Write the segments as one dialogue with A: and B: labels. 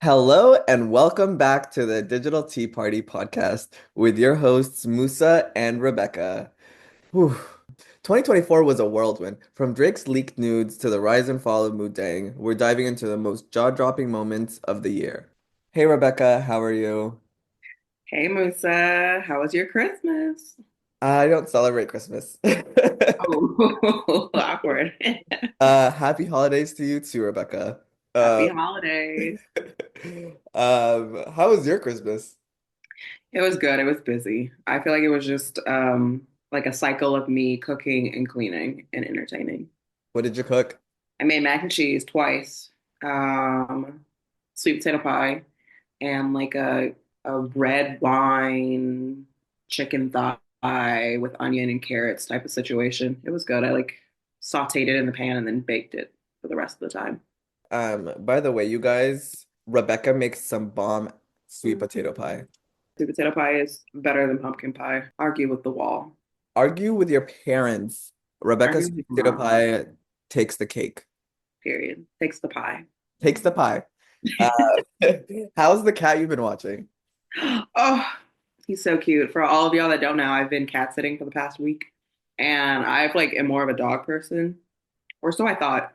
A: Hello and welcome back to the Digital Tea Party podcast with your hosts Musa and Rebecca. Whew. 2024 was a whirlwind. From Drake's leaked nudes to the rise and fall of Mudang, we're diving into the most jaw-dropping moments of the year. Hey Rebecca, how are you?
B: Hey Musa, how was your Christmas?
A: I don't celebrate Christmas.
B: Oh, awkward.
A: Happy holidays to you too, Rebecca.
B: Happy
A: Uh,
B: holidays.
A: how was your Christmas?
B: It was good. It was busy. I feel like it was just like a cycle of me cooking and cleaning and entertaining.
A: What did you cook?
B: I made mac and cheese twice, um, sweet potato pie, and like a red wine chicken thigh with onion and carrots type of situation. It was good. I like sauteed it in the pan and then baked it for the rest of the time.
A: By the way, you guys, Rebecca makes some bomb sweet potato pie.
B: Sweet potato pie is better than pumpkin pie. Argue with the wall.
A: Argue with your parents. Rebecca's
B: Argue with
A: sweet
B: your
A: potato
B: mom.
A: pie takes the cake,
B: Period. Takes the pie.
A: takes the pie. Uh, how's the cat you've been watching?
B: Oh, he's so cute. For all of y'all that don't know, I've been cat sitting for the past week, and I've like am more of a dog person, or so I thought.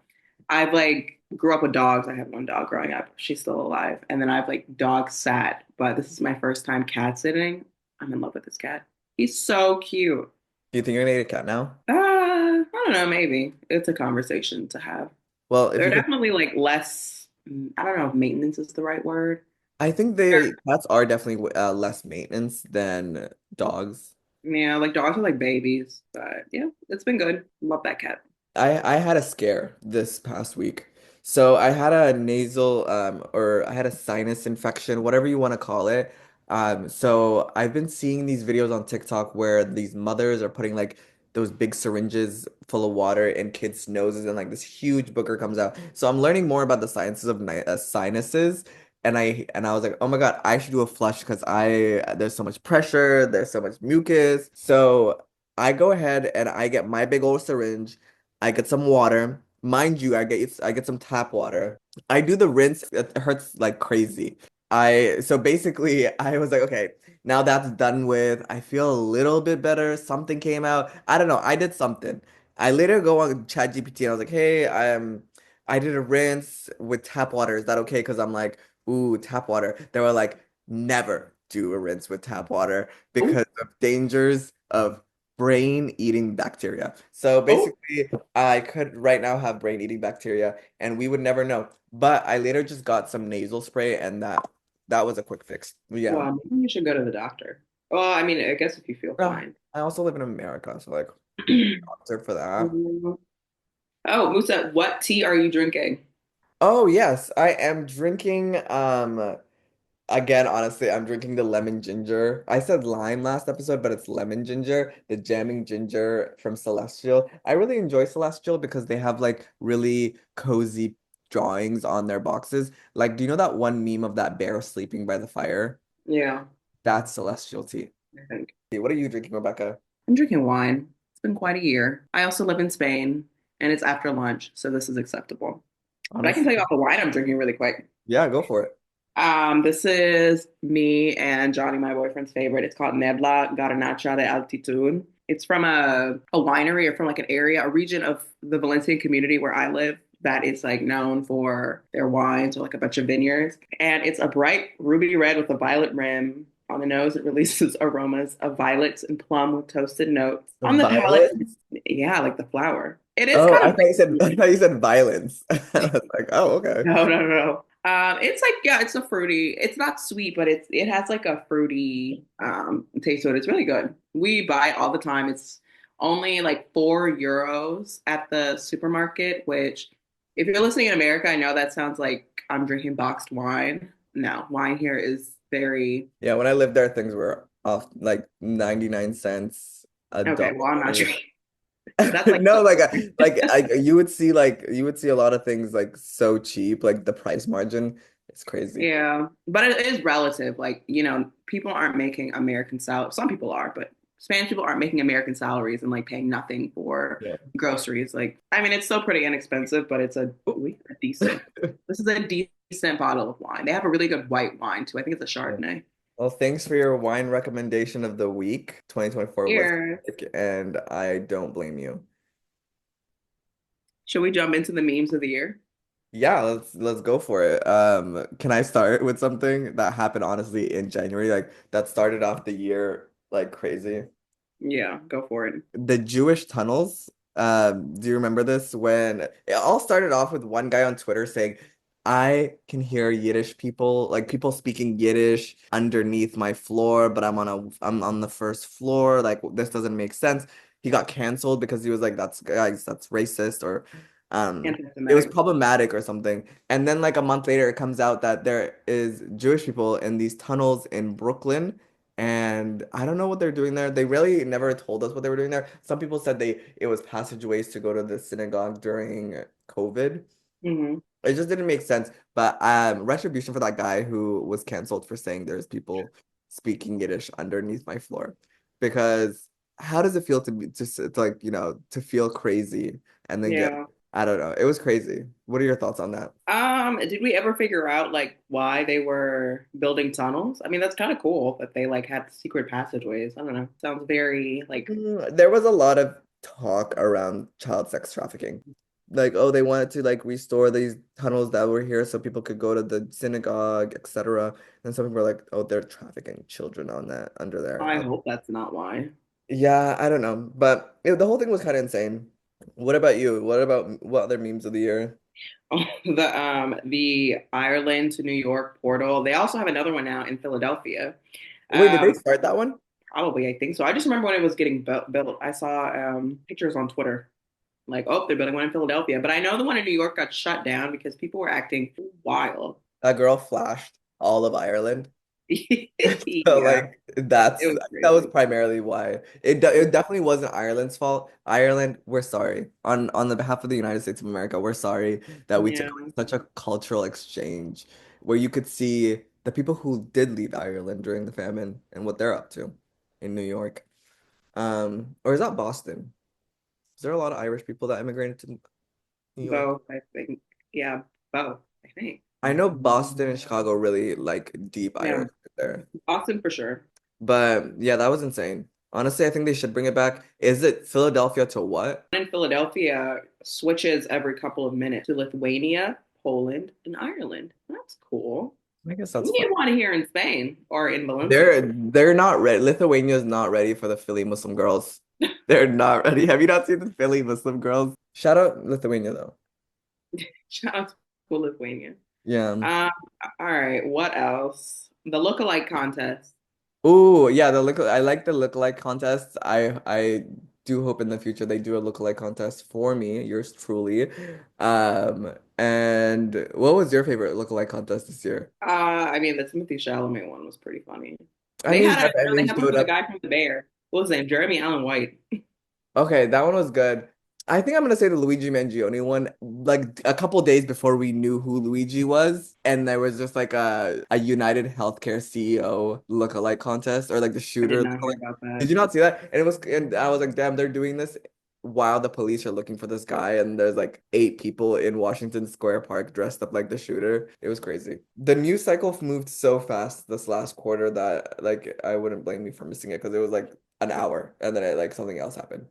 B: I've like grew up with dogs. I had one dog growing up. She's still alive, and then I've like dog sat, but this is my first time cat sitting. I'm in love with this cat. He's so cute.
A: Do you think you're gonna get a cat now?
B: I don't know, maybe. It's a conversation to have.
A: Well, if
B: They're
A: you could,
B: definitely like less, I don't know if maintenance is the right word.
A: I think
B: They're,
A: they cats are definitely less maintenance than dogs.
B: yeah, like dogs are like babies, but yeah, it's been good. Love that cat.
A: I had a scare this past week. So I had a nasal or I had a sinus infection, whatever you want to call it. So I've been seeing these videos on TikTok where these mothers are putting like those big syringes full of water in kids' noses and like this huge booger comes out. So I'm learning more about the sciences of sinuses and I was like, "Oh my God, I should do a flush because I there's so much pressure, there's so much mucus." So I go ahead and I get my big old syringe. I get some water. Mind you, I get some tap water. I do the rinse. It hurts like crazy. I so basically I was like, okay, now that's done with. I feel a little bit better. Something came out. I don't know. I did something. I later go on ChatGPT and I was like, hey, I did a rinse with tap water. Is that okay? Because I'm like, ooh, tap water. They were like, never do a rinse with tap water
B: Oh,
A: because of dangers of brain eating bacteria. So
B: oh,
A: basically, I could right now have brain eating bacteria and we would never know. But I later just got some nasal spray and that was a quick fix. Yeah.
B: well, maybe you should go to the doctor. Well, I mean, I guess if you feel
A: Well,
B: fine.
A: I also live in America, so like doctor for that.
B: Oh, Musa, what tea are you drinking?
A: Oh yes, I am drinking again, honestly, I'm drinking the lemon ginger. I said lime last episode, but it's lemon ginger, the jamming ginger from Celestial. I really enjoy Celestial because they have like really cozy drawings on their boxes. Like, do you know that one meme of that bear sleeping by the fire?
B: Yeah,
A: That's Celestial tea.
B: I think.
A: What are you drinking, Rebecca?
B: I'm drinking wine. It's been quite a year. I also live in Spain, and it's after lunch, so this is acceptable. But I can tell you
A: Honestly.
B: about the wine I'm drinking really quick.
A: Yeah, go for it.
B: This is me and Johnny, my boyfriend's favorite. It's called Nebla Garnacha de Altitude. It's from a winery or from like an area, a region of the Valencian community where I live that is like known for their wines or like a bunch of vineyards. And it's a bright ruby red with a violet rim. On the nose, it releases aromas of violets and plum with toasted notes. On the palate,
A: Violence?
B: yeah, like the flower. It is
A: Oh,
B: kind of
A: I thought you said violence. I was like, oh, okay.
B: no, no, no, no. It's like yeah, it's a fruity. It's not sweet, but it has like a fruity taste to it. It's really good. We buy it all the time. It's only like €4 at the supermarket, which if you're listening in America, I know that sounds like I'm drinking boxed wine. No, wine here is very
A: Yeah, when I lived there, things were off like 99 cents a
B: okay. Well, I'm not
A: dollar.
B: drinking. That's like
A: No, you would see a lot of things like so cheap, like the price margin. It's crazy.
B: yeah, but it is relative. Like, people aren't making American salary. Some people are, but Spanish people aren't making American salaries and like paying nothing for
A: Yeah.
B: groceries. Like, I mean, it's still pretty inexpensive, but it's a decent. This is a decent decent bottle of wine. They have a really good white wine too. I think it's a
A: Yeah.
B: Chardonnay.
A: Well, thanks for your wine recommendation of the week. 2024 was
B: Here,
A: sick, and I don't blame you.
B: should we jump into the memes of the year?
A: Yeah, let's go for it. Can I start with something that happened honestly in January, like that started off the year like crazy?
B: Yeah, go for it.
A: The Jewish tunnels. Do you remember this? When it all started off with one guy on Twitter saying, I can hear Yiddish people, like people speaking Yiddish underneath my floor, but I'm on the first floor. Like this doesn't make sense. He got canceled because he was like, that's guys, that's racist, or it was
B: Anti-Semitic.
A: problematic or something. And then like a month later, it comes out that there is Jewish people in these tunnels in Brooklyn, and I don't know what they're doing there. They really never told us what they were doing there. Some people said it was passageways to go to the synagogue during COVID.
B: Hmm.
A: It just didn't make sense. But retribution for that guy who was canceled for saying there's people speaking Yiddish underneath my floor. Because how does it feel to be to like, to feel crazy and then get,
B: Yeah.
A: I don't know. It was crazy. What are your thoughts on that?
B: Did we ever figure out like why they were building tunnels? I mean, that's kind of cool that they like had secret passageways. I don't know. Sounds very like
A: There was a lot of talk around child sex trafficking. Like, oh, they wanted to like restore these tunnels that were here so people could go to the synagogue, etc. And some people were like, oh, they're trafficking children on that under there.
B: I hope that's not why.
A: Yeah, I don't know. But the whole thing was kind of insane. What about you? What other memes of the year?
B: Oh, the Ireland to New York portal. They also have another one now in Philadelphia.
A: Wait, did they
B: Um,
A: start that one?
B: Probably, I think so. I just remember when it was getting built. I saw pictures on Twitter, like, oh, they're building one in Philadelphia. But I know the one in New York got shut down because people were acting wild.
A: That girl flashed all of Ireland. So
B: Yeah,
A: like
B: it was
A: that was
B: crazy.
A: primarily why. It definitely wasn't Ireland's fault. Ireland, we're sorry. On the behalf of the United States of America, we're sorry that we took
B: Yeah,
A: such a cultural exchange where you could see the people who did leave Ireland during the famine and what they're up to in New York. Or is that Boston? Is there a lot of Irish people that immigrated to New York?
B: both, I think. Yeah, both, I think.
A: I know Boston and Chicago really like deep
B: Yeah,
A: Irish there.
B: Boston for sure.
A: But yeah, that was insane. Honestly, I think they should bring it back. Is it Philadelphia to what?
B: In Philadelphia switches every couple of minutes to Lithuania, Poland, and Ireland. That's cool.
A: I guess
B: We
A: that's fine.
B: need one here in Spain or in Valencia.
A: They're not ready. Lithuania's not ready for the Philly Muslim girls. They're not ready. Have you not seen the Philly Muslim girls? Shout out Lithuania though.
B: Shout out to Lithuania.
A: Yeah.
B: Um, all right, what else? The lookalike contest.
A: Ooh, yeah, I like the lookalike contests. I do hope in the future they do a lookalike contest for me, yours truly. And what was your favorite lookalike contest this year?
B: I mean, the Timothy Chalamet one was pretty funny.
A: I mean, Jeff
B: They
A: Evans
B: had one
A: showed
B: for the
A: up.
B: guy from The Bear. What was his name? Jeremy Allen White.
A: Okay, that one was good. I think I'm gonna say the Luigi Mangione one, like a couple days before we knew who Luigi was, and there was just like a United Healthcare CEO lookalike contest or like the
B: I did
A: shooter
B: not hear
A: lookalike.
B: about
A: Did
B: that.
A: you not see that? And I was like, damn, they're doing this while the police are looking for this guy, and there's like 8 people in Washington Square Park dressed up like the shooter. It was crazy. The news cycle moved so fast this last quarter that like I wouldn't blame you for missing it because it was like an hour and then like something else happened.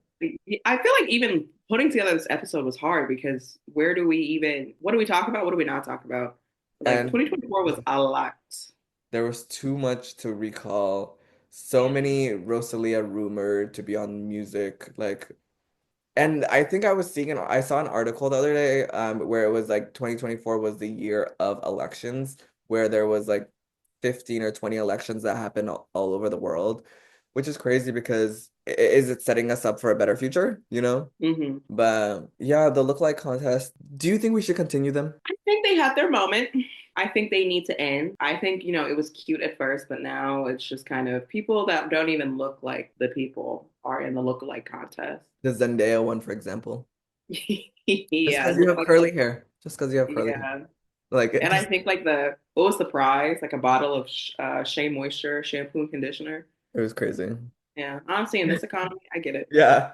B: I feel like even putting together this episode was hard because what do we talk about? What do we not talk about? Like
A: And
B: 2024 was a lot.
A: there was too much to recall. So many Rosalia rumored to be on music, like, and I think I saw an article the other day, where it was like 2024 was the year of elections, where there was like 15 or 20 elections that happened all over the world, which is crazy because is it setting us up for a better future, you know?
B: Hmm.
A: But yeah, the lookalike contest. Do you think we should continue them?
B: I think they had their moment. I think they need to end. I think, it was cute at first, but now it's just kind of people that don't even look like the people are in the lookalike contest.
A: The Zendaya one, for example. Just
B: Yeah,
A: because
B: it
A: you
B: looks
A: have
B: like
A: curly hair. Just because you have curly hair.
B: yeah.
A: Like it
B: And I
A: just
B: think like what was the prize? Like a bottle of Shea Moisture shampoo and conditioner.
A: it was crazy.
B: Yeah, honestly, in this economy, I get it.
A: Yeah.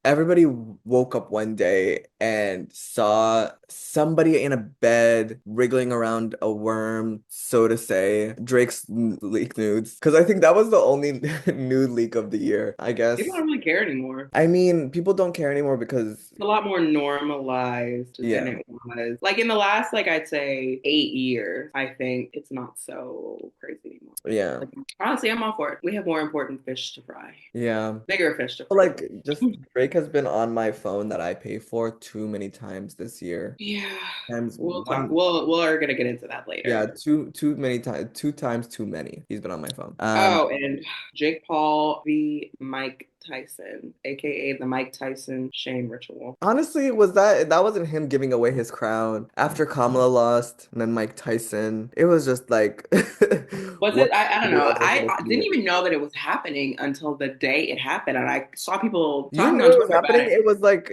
A: everybody woke up one day and saw somebody in a bed wriggling around a worm, so to say. Drake's leak nudes. Because I think that was the only nude leak of the year, I
B: People
A: guess.
B: don't really care anymore.
A: I mean, people don't care anymore because,
B: It's a lot more normalized than
A: yeah,
B: it was. Like in the last, like I'd say 8 years, I think it's not so crazy anymore.
A: yeah,
B: Like honestly, I'm all for it. We have more important fish to fry,
A: yeah.
B: bigger fish to
A: But,
B: fry.
A: like, just Drake has been on my phone that I pay for too many times this year.
B: Yeah,
A: Times
B: we'll talk.
A: one,
B: We're gonna get into that
A: yeah,
B: later.
A: too many times, two times too many. He's been on my phone.
B: Oh, and Jake Paul v. Mike Tyson, aka the Mike Tyson shame ritual.
A: Honestly, that wasn't him giving away his crown after Kamala lost and then Mike Tyson. It was just like
B: Was
A: what
B: it? I don't
A: the
B: know.
A: world was gonna
B: I
A: see
B: didn't
A: it.
B: even know that it was happening until the day it happened, and I saw people
A: You
B: talking
A: knew
B: on
A: it was
B: Twitter about
A: happening?
B: it.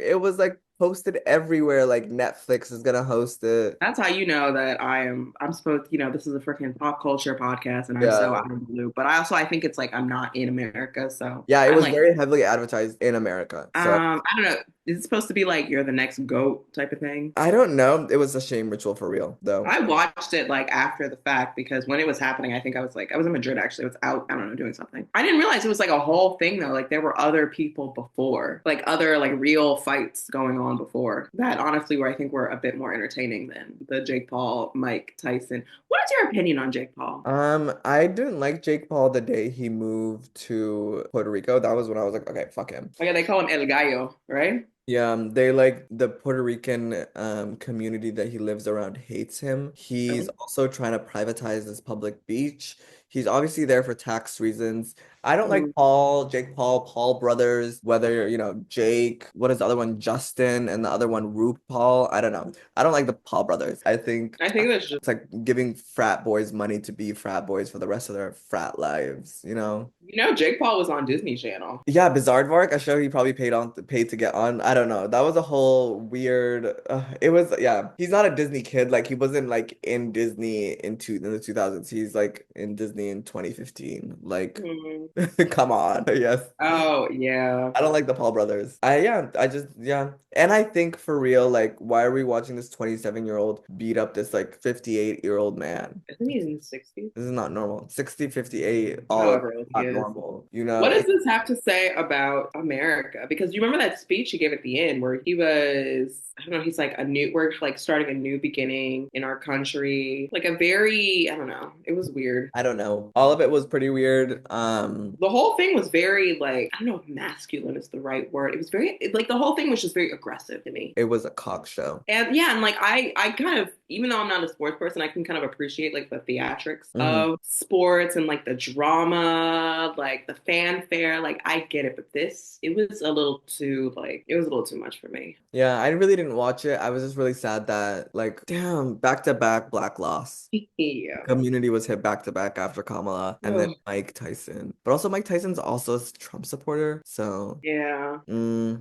A: It was like posted everywhere, like Netflix is gonna host it.
B: That's how you know that I'm supposed, this is a freaking pop culture podcast and I'm so
A: Yeah.
B: out of the loop. But I think it's like I'm not in America. So
A: Yeah, it
B: I'm
A: was
B: like,
A: very heavily advertised in America. So
B: I don't know. Is it supposed to be like you're the next GOAT type of thing?
A: I don't know. It was a shame ritual for real, though.
B: I watched it like after the fact because when it was happening, I think I was in Madrid actually. I was out, I don't know, doing something. I didn't realize it was like a whole thing though. Like there were other people before, like other like real fights going on before that honestly were I think were a bit more entertaining than the Jake Paul, Mike Tyson. What is your opinion on Jake Paul?
A: I didn't like Jake Paul the day he moved to Puerto Rico. That was when I was like, okay, fuck him.
B: Like they call him El Gallo, right?
A: Yeah, they like the Puerto Rican community that he lives around hates him. He's
B: Oh.
A: also trying to privatize this public beach. He's obviously there for tax reasons. I don't like
B: Mm.
A: Jake Paul, Paul brothers, whether, Jake, what is the other one, Justin, and the other one, Roop Paul. I don't know. I don't like the Paul brothers. I think
B: I think that's just
A: it's like giving frat boys money to be frat boys for the rest of their frat lives, you know?
B: Jake Paul was on Disney Channel.
A: Yeah, Bizarre, a show he probably paid to get on. I don't know. That was a whole weird. It was, yeah. He's not a Disney kid. Like he wasn't like in Disney in the 2000s. He's like in Disney in 2015. Like,
B: Mm.
A: come on. Yes.
B: Oh yeah.
A: I don't like the Paul brothers. I just yeah. And I think for real, like, why are we watching this 27-year-old beat up this like 58-year-old man?
B: I think he's in the 60s.
A: This is not normal. 60, 58, all
B: However old he
A: not
B: is.
A: normal.
B: What does this have to say about America? Because you remember that speech he gave at the end where he was, I don't know, he's like we're like starting a new beginning in our country. Like a very, I don't know, it was weird.
A: I don't know. All of it was pretty weird.
B: The whole thing was very like, I don't know if masculine is the right word. It was very, like the whole thing was just very aggressive to me.
A: It was a cock show.
B: And yeah, and like I kind of, even though I'm not a sports person, I can kind of appreciate like the theatrics
A: Hmm.
B: of sports and like the drama, like the fanfare. Like I get it, but it was a little too like it was a little too much for me.
A: Yeah, I really didn't watch it. I was just really sad that, like, damn, back to back black loss.
B: Yeah.
A: Community was hit back to back after Kamala and then
B: Oh,
A: Mike Tyson. But also Mike Tyson's also a Trump supporter. So,
B: yeah.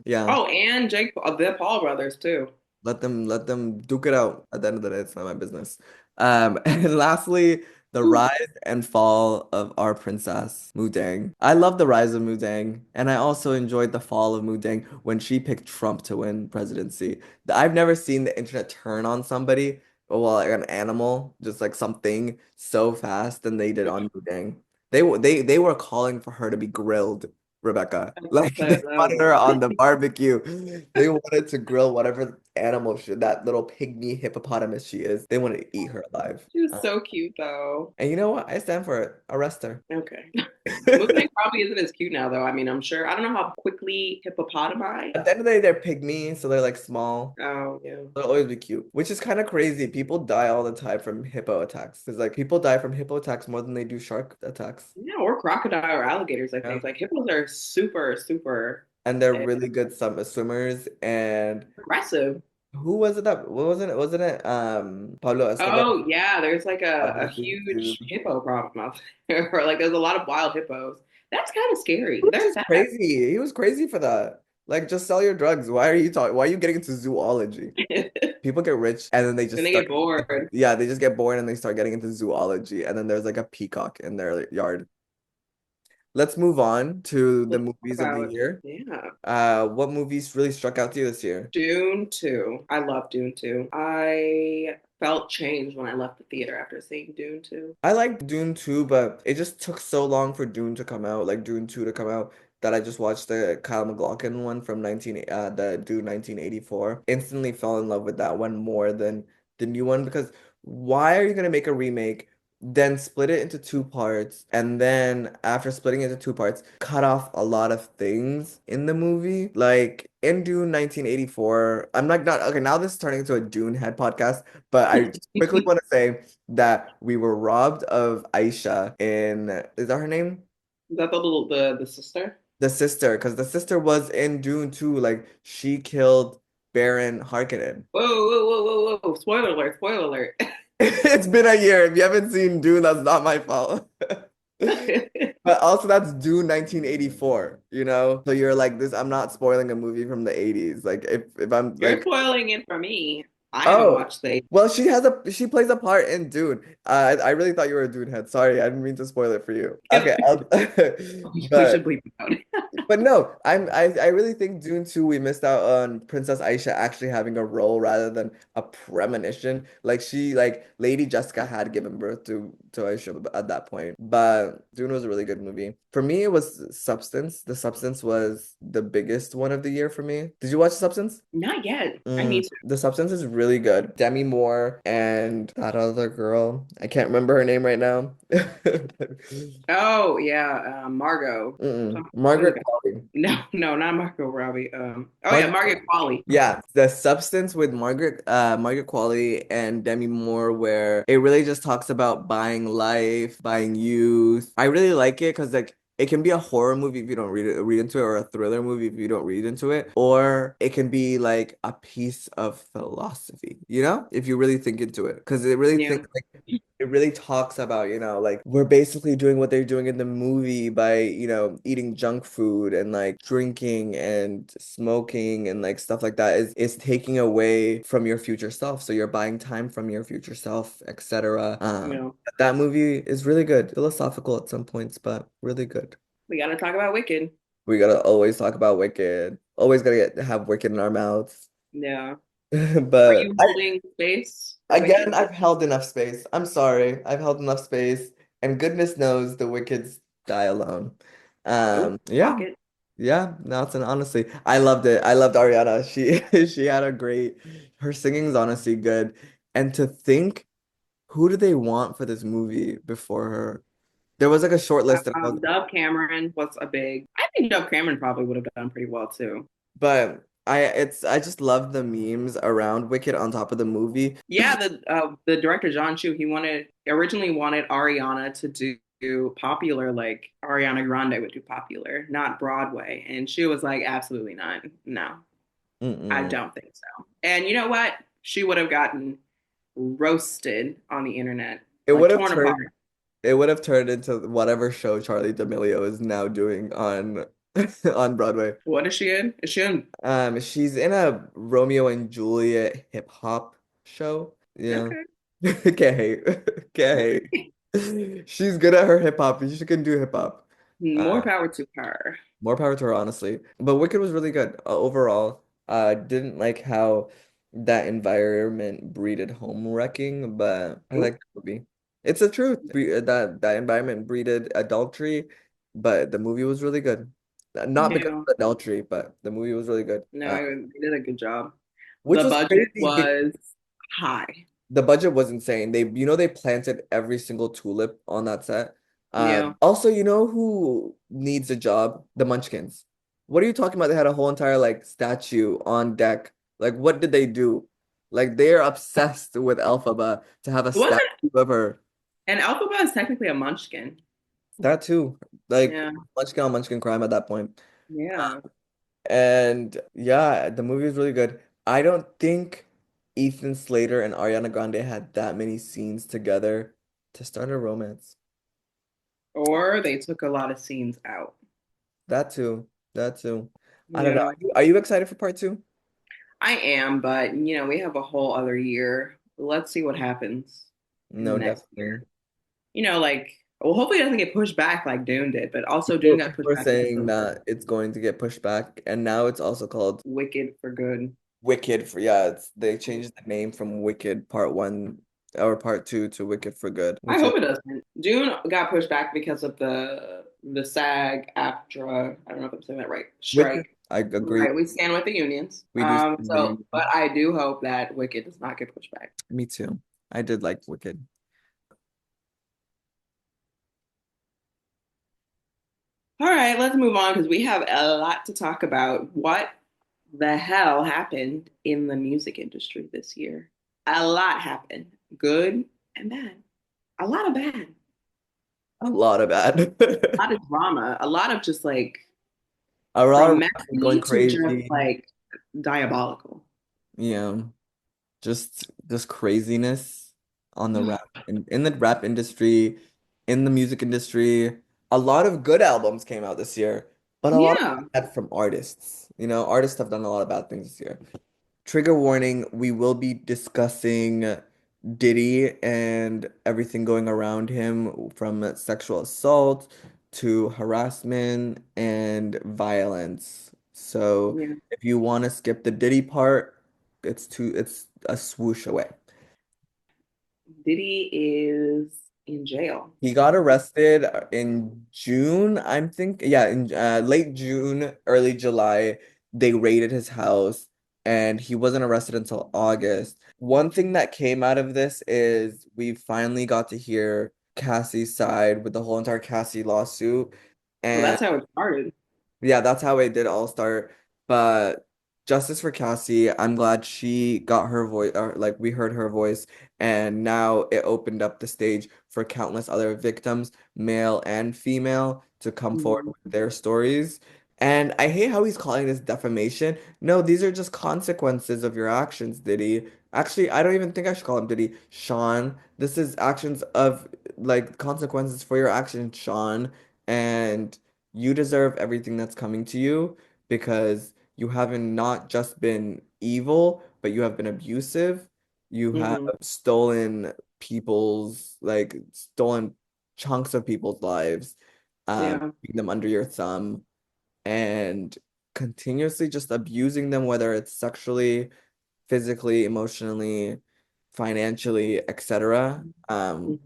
A: yeah,
B: Oh, and the Paul brothers too.
A: let them duke it out. At the end of the day, it's not my business. And lastly, the
B: Ooh.
A: rise and fall of our princess, Mudang. I love the rise of Mudang, and I also enjoyed the fall of Mudang when she picked Trump to win presidency. I've never seen the internet turn on somebody, or well, like an animal, just like something so fast than they did on Mudang. They were calling for her to be grilled, Rebecca. Like they wanted her on the barbecue. They wanted to grill whatever animal that little pygmy hippopotamus she is. They wanted to eat her alive.
B: She was so cute though.
A: And you know what? I stand for it. Arrest her.
B: Okay. Mustang probably isn't as cute now though. I mean, I'm sure. I don't know how quickly hippopotami.
A: At the end of the day, they're pygmy, so they're like small.
B: Oh yeah.
A: They'll always be cute, which is kind of crazy. People die all the time from hippo attacks. Because like people die from hippo attacks more than they do shark attacks.
B: Yeah, or crocodile or alligators, I
A: Yeah.
B: think. Like hippos are super, super
A: And they're
B: eh,
A: really good swimmers. And
B: aggressive.
A: who was it that what wasn't it? Wasn't it Pablo Escobar?
B: Oh yeah, there's like a
A: This
B: huge
A: dude.
B: hippo problem out there. Or like there's a lot of wild hippos. That's kind of scary.
A: Which
B: They're
A: is
B: sad.
A: crazy. He was crazy for that. Like, just sell your drugs. Why are you talking? Why are you getting into zoology? People get rich and then they
B: And
A: just
B: they
A: start.
B: get bored.
A: Yeah, they just get bored and they start getting into zoology. And then there's like a peacock in their yard. let's move on to the
B: Let's talk
A: movies of the
B: about,
A: year.
B: yeah,
A: What movies really struck out to you this year?
B: Dune 2. I love Dune 2. I felt change when I left the theater after seeing Dune 2.
A: I like Dune 2, but it just took so long for Dune to come out, like Dune 2 to come out, that I just watched the Kyle MacLachlan one from the Dune 1984. Instantly fell in love with that one more than the new one because why are you gonna make a remake, then split it into two parts, and then after splitting it into two parts, cut off a lot of things in the movie? Like in Dune 1984, I'm like not okay, now this is turning into a Dune head podcast, but I just quickly want to say that we were robbed of Aisha in, is that her name?
B: Is that the sister?
A: The sister, because the sister was in Dune too. Like she killed Baron Harkonnen.
B: Whoa, whoa, whoa, whoa, whoa. Spoiler alert, spoiler alert.
A: It's been a year. If you haven't seen Dune, that's not my fault. But also that's Dune 1984, you know? So you're like this, I'm not spoiling a movie from the 80s. Like if I'm
B: You're
A: like,
B: spoiling it for me. I haven't
A: oh,
B: watched the.
A: well, she plays a part in Dune. I really thought you were a Dune head. Sorry, I didn't mean to spoil it for you. Okay,
B: We
A: but
B: should bleep it out.
A: no, I really think Dune 2 we missed out on Princess Aisha actually having a role rather than a premonition. Like Lady Jessica had given birth to Aisha at that point. But Dune was a really good movie. For me, it was Substance. The Substance was the biggest one of the year for me. Did you watch Substance?
B: Not yet. I need to.
A: The Substance is really good. Demi Moore and that other girl. I can't remember her name right now.
B: Oh yeah, Margot. What is
A: Margaret
B: it?
A: Qualley.
B: No, no, not Margot Robbie. Oh yeah,
A: Margaret
B: Margaret Qualley.
A: Yeah, the substance with Margaret Qualley and Demi Moore, where it really just talks about buying life, buying youth. I really like it because like it can be a horror movie if you don't read into it, or a thriller movie if you don't read into it, or it can be like a piece of philosophy, you know, if you really think into it, because it really
B: Yeah,
A: think like it really talks about, like we're basically doing what they're doing in the movie by, eating junk food and like drinking and smoking and like stuff like that is taking away from your future self. So you're buying time from your future self, etc.
B: yeah.
A: That movie is really good. Philosophical at some points, but really good.
B: We gotta talk about Wicked.
A: We gotta always talk about Wicked. Always gotta have Wicked in our mouths.
B: Yeah. Are
A: But
B: you holding space for
A: again,
B: Wicked?
A: I've held enough space. I'm sorry. I've held enough space, and goodness knows the Wickeds die alone.
B: Oh,
A: Yeah,
B: clock it.
A: yeah, Nelson, honestly, I loved it. I loved Ariana. She had a great, her singing's honestly good. And to think, who do they want for this movie before her? There was like a short list, and I was,
B: Dove Cameron was a big. I think Dove Cameron probably would have done pretty well too.
A: but I just love the memes around Wicked on top of the movie.
B: Yeah, the director John Chu, he originally wanted Ariana to do popular like Ariana Grande would do popular, not Broadway. And she was like, absolutely not. No, I
A: Mm-mm.
B: don't think so. And you know what? She would have gotten roasted on the internet,
A: It
B: like
A: would have
B: torn apart.
A: turned it would have turned into whatever show Charlie D'Amelio is now doing on on Broadway.
B: What is she in? Is she in?
A: She's in a Romeo and Juliet hip hop show. Yeah.
B: Okay.
A: Can't hate. Can't hate. She's good at her hip hop. She can do hip hop.
B: More
A: Uh,
B: power to her.
A: More power to her, honestly. But Wicked was really good overall. Didn't like how that environment breeded home wrecking, but I
B: Ooh.
A: like the movie. It's the truth. That environment breeded adultery, but the movie was really good. Not because
B: Yeah.
A: of adultery, but the movie was really good.
B: No, they did a good job.
A: Which
B: The
A: was
B: budget
A: crazy because
B: was high.
A: the budget was insane. They planted every single tulip on that set.
B: Yeah.
A: Also, you know who needs a job? The Munchkins. What are you talking about? They had a whole entire like statue on deck. Like, what did they do? Like, they're obsessed with Elphaba to have a
B: It wasn't,
A: statue of her.
B: and Alphaba is technically a munchkin.
A: That too. Like,
B: Yeah.
A: Munchkin on Munchkin crime at that point.
B: Yeah.
A: And yeah, the movie was really good. I don't think Ethan Slater and Ariana Grande had that many scenes together to start a romance.
B: Or they took a lot of scenes out.
A: That too. That too. I don't know.
B: Yeah.
A: Are you excited for part two?
B: I am, but we have a whole other year. Let's see what happens
A: No,
B: next year.
A: definitely.
B: Like Well, hopefully it doesn't get pushed back like Dune did, but also Dune got
A: People
B: pushed
A: are
B: back because
A: saying
B: of
A: that it's going to get pushed back, and now it's also called
B: Wicked for Good.
A: Wicked for yeah. They changed the name from Wicked Part One or Part Two to Wicked for Good,
B: I
A: which is
B: hope it doesn't. Dune got pushed back because of the SAG-AFTRA, I don't know if I'm saying that right,
A: which
B: strike.
A: I agree.
B: Right, we stand with the unions.
A: We do
B: But I do hope that Wicked does not get pushed back.
A: me too. I did like Wicked.
B: All right, let's move on because we have a lot to talk about. What the hell happened in the music industry this year? A lot happened, good and bad. A lot of bad,
A: A lot of that.
B: a lot of drama, a lot of just like
A: A lot
B: from
A: of rap going
B: messy to just
A: crazy.
B: like diabolical.
A: Yeah, just craziness on the rap in the rap industry, in the music industry. A lot of good albums came out this year, but a lot of
B: Yeah.
A: bad from artists. You know, artists have done a lot of bad things this year. Trigger warning, we will be discussing Diddy and everything going around him from sexual assault to harassment and violence. So
B: Yeah.
A: if you want to skip the Diddy part, it's a swoosh away.
B: Diddy is in jail.
A: He got arrested in June, I'm thinking. Yeah, in late June, early July, they raided his house and he wasn't arrested until August. One thing that came out of this is we finally got to hear Cassie's side with the whole entire Cassie lawsuit.
B: Well,
A: And
B: that's how it started.
A: yeah, that's how it did all start. But justice for Cassie, I'm glad she got her voice, or like we heard her voice, and now it opened up the stage for countless other victims, male and female, to come forward
B: Mhm.
A: with their stories. And I hate how he's calling this defamation. No, these are just consequences of your actions, Diddy. Actually, I don't even think I should call him Diddy. Sean, this is actions of like consequences for your actions, Sean. And you deserve everything that's coming to you because you haven't not just been evil, but you have been abusive. You have
B: Mhm.
A: stolen chunks of people's lives,
B: Yeah.
A: keeping them under your thumb and continuously just abusing them, whether it's sexually, physically, emotionally, financially, etc.
B: Mhm.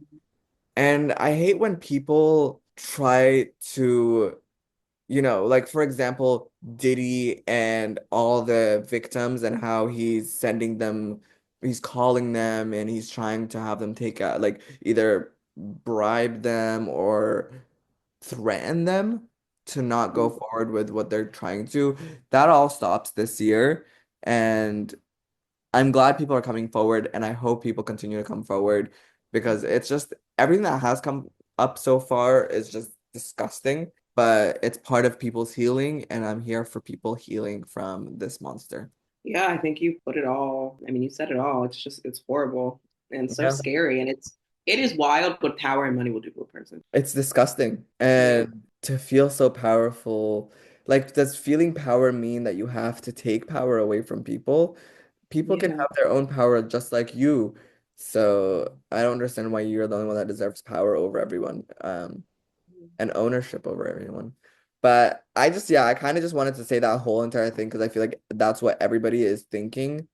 A: And I hate when people try to like for example, Diddy and all the victims and how he's calling them and he's trying to have them take like either bribe them or threaten them to not go forward with what they're trying to. That all stops this year. And I'm glad people are coming forward and I hope people continue to come forward because it's just everything that has come up so far is just disgusting, but it's part of people's healing and I'm here for people healing from this monster.
B: Yeah, I think you put it all. I mean, you said it all. It's horrible and so
A: Yeah.
B: scary. And it is wild what power and money will do to a person.
A: It's disgusting.
B: Yeah.
A: And to feel so powerful, like does feeling power mean that you have to take power away from people? People can
B: Yeah.
A: have their own power just like you. So I don't understand why you're the only one that deserves power over everyone, and ownership over everyone. But yeah, I kind of just wanted to say that whole entire thing because I feel like that's what everybody is thinking.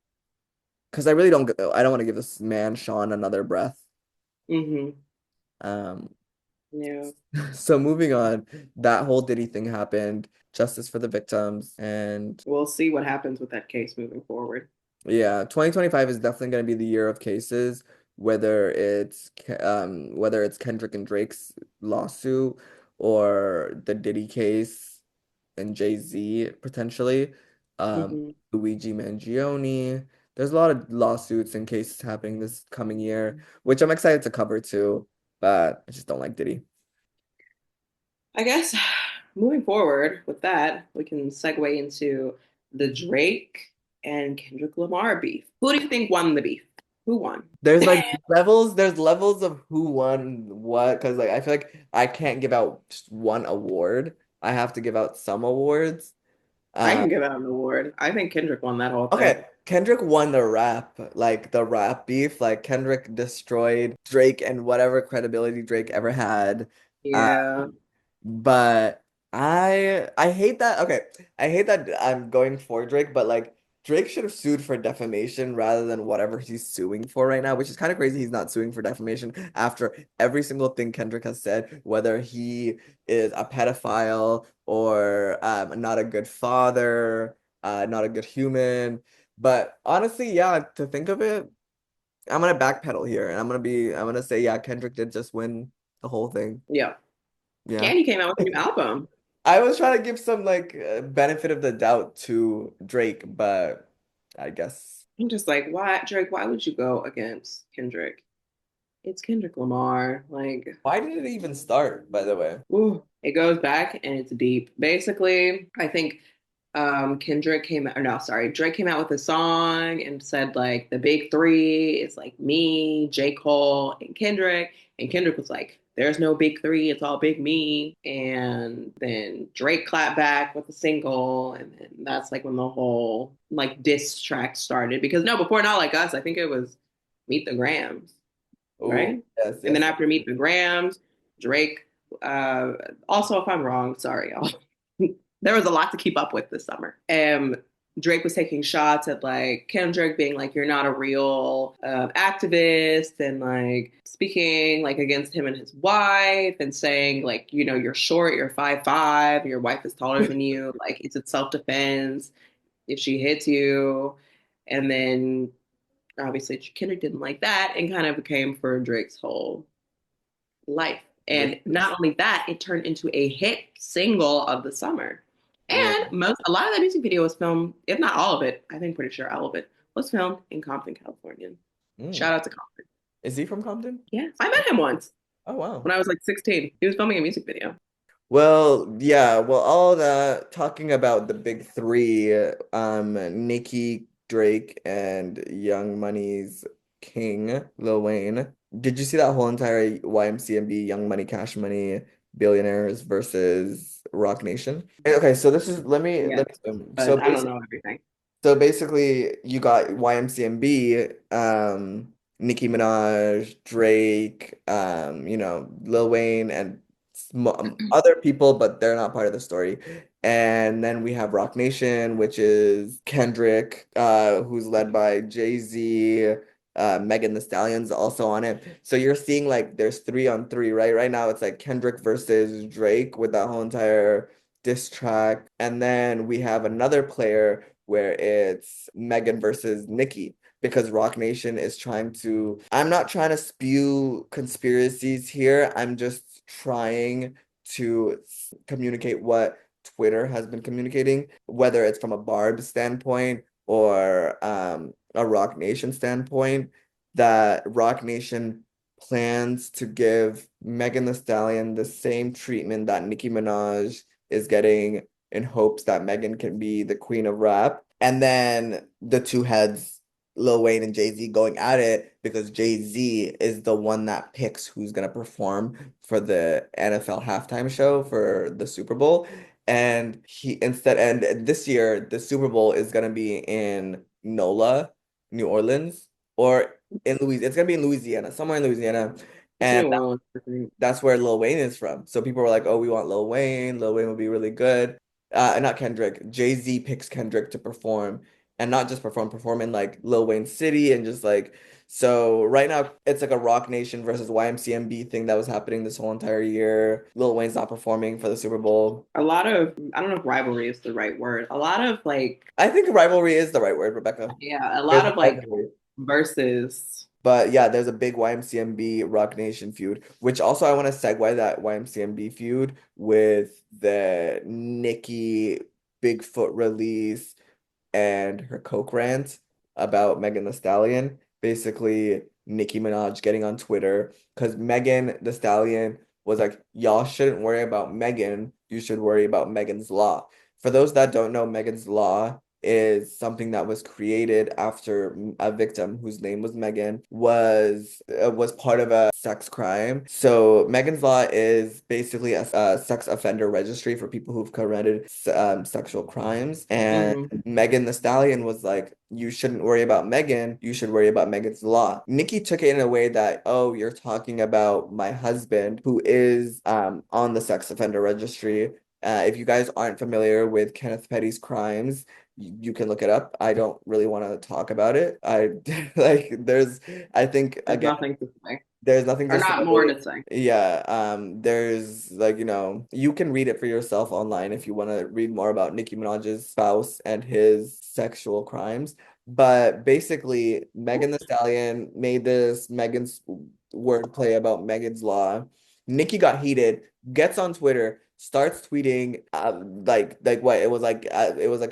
A: Because I don't want to give this man Sean another breath.
B: Hmm.
A: Um,
B: Yeah.
A: so moving on, that whole Diddy thing happened, justice for the victims, and
B: We'll see what happens with that case moving forward.
A: yeah, 2025 is definitely going to be the year of cases, whether it's Kendrick and Drake's lawsuit or the Diddy case and Jay-Z potentially,
B: Hmm.
A: Luigi Mangione. There's a lot of lawsuits and cases happening this coming year, which I'm excited to cover too, but I just don't like Diddy.
B: I guess moving forward with that, we can segue into the Drake and Kendrick Lamar beef. Who do you think won the beef? Who won?
A: There's levels of who won what, because like I feel like I can't give out just one award. I have to give out some awards.
B: I
A: Uh,
B: can give out an award. I think Kendrick won that whole thing.
A: okay, Kendrick won the rap beef. Like Kendrick destroyed Drake and whatever credibility Drake ever had. Uh,
B: Yeah.
A: but I hate that. Okay, I hate that I'm going for Drake, but like Drake should have sued for defamation rather than whatever he's suing for right now, which is kind of crazy. He's not suing for defamation after every single thing Kendrick has said, whether he is a pedophile or not a good father, not a good human. But honestly, yeah, to think of it, I'm gonna backpedal here and I'm gonna say, yeah, Kendrick did just win the whole thing.
B: Yeah.
A: Yeah.
B: Candy came out with a new album.
A: I was trying to give some like benefit of the doubt to Drake, but I guess
B: I'm just like, why, Drake, why would you go against Kendrick? It's Kendrick Lamar. Like,
A: why did it even start, by the way?
B: ooh, it goes back and it's deep. Basically, I think Kendrick came out, or no, sorry, Drake came out with a song and said like the big three is like me, J. Cole, and Kendrick. And Kendrick was like, there's no big three, it's all big me. And then Drake clapped back with a single, and then that's like when the whole like diss track started. Because no, before Not Like Us, I think it was Meet the Grams,
A: Oh,
B: right?
A: yes,
B: And then
A: yes.
B: after Meet the Grams, Drake. Uh, Also, if I'm wrong, sorry, y'all. There was a lot to keep up with this summer. Drake was taking shots at like Kendrick being like, "You're not a real activist," and like speaking like against him and his wife, and saying like, you know, you're short, you're 5'5", your wife is taller than you. Like, it's in self defense if she hits you, and then obviously Kendrick didn't like that and kind of became for Drake's whole life.
A: This
B: And not
A: is,
B: only that, it turned into a hit single of the summer.
A: yeah.
B: And a lot of that music video was filmed, if not all of it, I think pretty sure all of it was filmed in Compton, California.
A: Mm.
B: Shout out to Compton.
A: Is he from Compton?
B: Yes, I met him once
A: Oh, wow.
B: when I was like 16. He was filming a music video.
A: Well, yeah, well, all that talking about the big three, Nicki, Drake, and Young Money's King, Lil Wayne. Did you see that whole entire YMCMB Young Money, Cash Money, Billionaires versus Rock Nation? Okay, so this is
B: Yes,
A: so
B: but I don't
A: basically
B: know everything.
A: you got YMCMB, Nicki Minaj, Drake, Lil Wayne, and other people, but they're not part of the story. And then we have Rock Nation, which is Kendrick, who's led by Jay-Z, Megan Thee Stallion's also on it. So you're seeing like there's 3 on 3, right? Right now it's like Kendrick versus Drake with that whole entire diss track. And then we have another player where it's Megan versus Nicki because Rock Nation is trying to, I'm not trying to spew conspiracies here. I'm just trying to communicate what Twitter has been communicating, whether it's from a Barb standpoint or a Rock Nation standpoint, that Rock Nation plans to give Megan Thee Stallion the same treatment that Nicki Minaj is getting in hopes that Megan can be the queen of rap. And then the two heads, Lil Wayne and Jay-Z, going at it because Jay-Z is the one that picks who's gonna perform for the NFL halftime show for the Super Bowl. And this year the Super Bowl is gonna be in NOLA, New Orleans, or in Louisiana. It's gonna be in Louisiana, somewhere in Louisiana.
B: It's
A: And
B: New Orleans, I think.
A: that's where Lil Wayne is from. So people were like, "Oh, we want Lil Wayne. Lil Wayne would be really good." And not Kendrick. Jay-Z picks Kendrick to perform, and not just perform in like Lil Wayne City and just like so. Right now, it's like a Rock Nation versus YMCMB thing that was happening this whole entire year. Lil Wayne's not performing for the Super Bowl.
B: A lot of, I don't know if rivalry is the right word. A lot of like,
A: I think rivalry is the right word, Rebecca.
B: yeah, a
A: There's
B: lot
A: a
B: of like
A: rivalry.
B: verses.
A: But yeah, there's a big YMCMB Rock Nation feud, which also I want to segue that YMCMB feud with the Nicki Bigfoot release and her Coke rant about Megan Thee Stallion. Basically, Nicki Minaj getting on Twitter because Megan Thee Stallion was like, y'all shouldn't worry about Megan. You should worry about Megan's Law. For those that don't know Megan's Law, is something that was created after a victim whose name was Megan was part of a sex crime. So Megan's Law is basically a sex offender registry for people who've committed sexual crimes. And
B: Hmm.
A: Megan the Stallion was like, you shouldn't worry about Megan. You should worry about Megan's Law. Nicki took it in a way that, oh, you're talking about my husband who is on the sex offender registry. If you guys aren't familiar with Kenneth Petty's crimes, you can look it up. I don't really want to talk about it. I like I think
B: There's
A: again
B: nothing to say,
A: there's nothing
B: or
A: to
B: not more
A: say.
B: to say.
A: Yeah, there's like, you can read it for yourself online if you want to read more about Nicki Minaj's spouse and his sexual crimes. But basically, Megan the Stallion made this Megan's wordplay about Megan's Law. Nicki got heated, gets on Twitter, starts tweeting like what it was like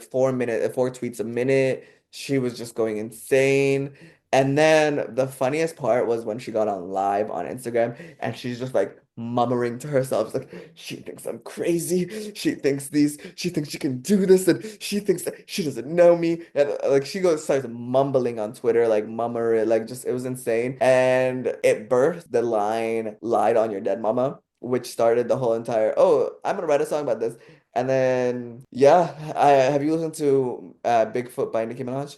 A: 4 tweets a minute. She was just going insane. And then the funniest part was when she got on live on Instagram and she's just like murmuring to herself, like, she thinks I'm crazy. She thinks she can do this, and she thinks that she doesn't know me. And like starts mumbling on Twitter, like murmuring, like just it was insane. And it birthed the line, lied on your dead mama, which started the whole entire, oh, I'm gonna write a song about this. And then yeah, I have you listened to Bigfoot by Nicki Minaj?